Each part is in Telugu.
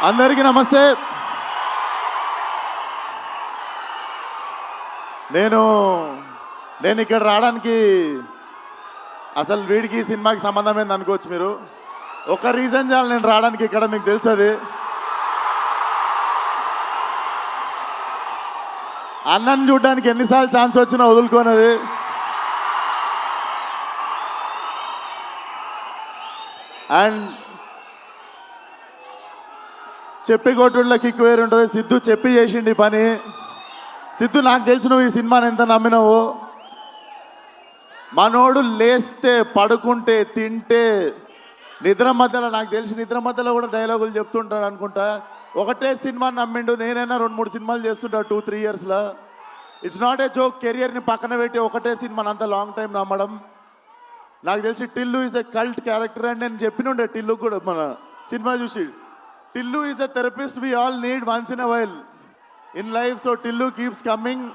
అందరికీ నమస్తే. నేను ఇక్కడ రావడానికి అసలు వీడికి సినిమాకి సంబంధం ఏంది అనుకోవచ్చు మీరు. ఒక రీజన్ చాలు నేను రావడానికి ఇక్కడ, మీకు తెలుసు అది. అన్నని చూడడానికి ఎన్నిసార్లు ఛాన్స్ వచ్చినా వదులుకోనది. అండ్ చెప్పి కొట్టుళ్ళ కిక్ వేరు ఉంటుంది. సిద్ధు చెప్పి చేసిండి పని. సిద్ధు, నాకు తెలిసి నువ్వు ఈ సినిమాని ఎంత నమ్మినావు. మనోడు లేస్తే, పడుకుంటే, తింటే, నిద్ర మధ్యలో, నాకు తెలిసి నిద్ర మధ్యలో కూడా డైలాగులు చెప్తుంటాడు అనుకుంటా. ఒకటే సినిమాని నమ్మిండు. నేనైనా 2-3 సినిమాలు చేస్తుంటా 2-3 ఇయర్స్లో. It's not a joke. కెరియర్ని పక్కన పెట్టి ఒకటే సినిమాని అంత లాంగ్ టైం నమ్మడం. నాకు తెలిసి Tillu is a cult character అని నేను చెప్పినుండే టిల్లు కూడా మన సినిమా చూసి. Tillu is a therapist we all need once in a while in life. So Tillu keeps coming.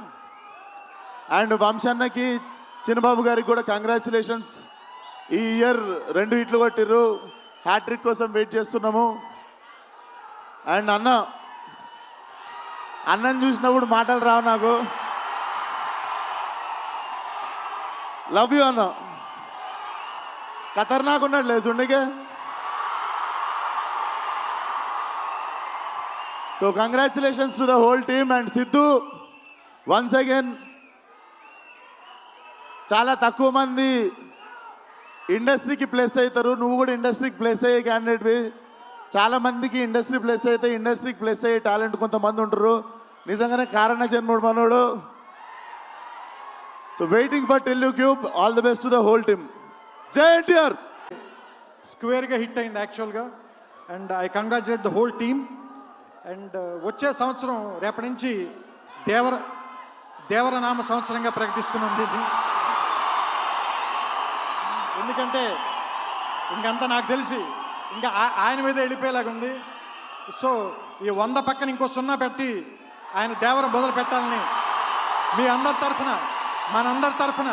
And వంశన్నకి, చిన్నబాబు గారికి కూడా కంగ్రాచులేషన్స్. ఈ ఇయర్ 2 హిట్లు కొట్టిర్రు. హ్యాట్రిక్ కోసం వెయిట్ చేస్తున్నాము. అండ్ అన్నని చూసినప్పుడు మాటలు రావు నాకు. లవ్ యూ అన్న. ఖతర్నాక్ ఉన్నాడు లేచుండికే. So congratulations to the whole team. And Siddhu, once again చాలా తక్కువ మంది ఇండస్ట్రీకి ప్లేస్ అవుతారు. నువ్వు కూడా ఇండస్ట్రీకి ప్లేస్ అయ్యే క్యాండిడేట్వి. చాలా మందికి ఇండస్ట్రీ ప్లేస్ అయితే ఇండస్ట్రీకి ప్లేస్ అయ్యే టాలెంట్ కొంతమంది ఉంటారు. నిజంగానే కారణ జన్ముడు మనోడు. So waiting for Tillu cube. All the best to the whole team. జై ఎన్టీఆర్. స్క్వేర్గా హిట్ అయింది యాక్చువల్గా. And I congratulate the whole team. And వచ్చే సంవత్సరం రేపటి నుంచి దేవరనామ సంవత్సరంగా ప్రకటిస్తున్నది ఇది. ఎందుకంటే ఇంకంతా నాకు తెలిసి ఇంకా ఆయన మీద వెళ్ళిపోయేలాగా ఉంది. సో ఈ 100 పక్కన ఇంకో 0 పెట్టి ఆయన దేవరం మొదలు పెట్టాలని మీ అందరి తరఫున, మనందరి తరఫున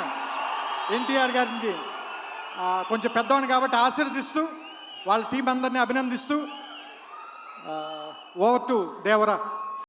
ఎన్టీఆర్ గారికి కొంచెం పెద్దవాడిని కాబట్టి ఆశీర్వదిస్తూ, వాళ్ళ టీం అందరినీ అభినందిస్తూ, ఓవర్ టు దేవరా.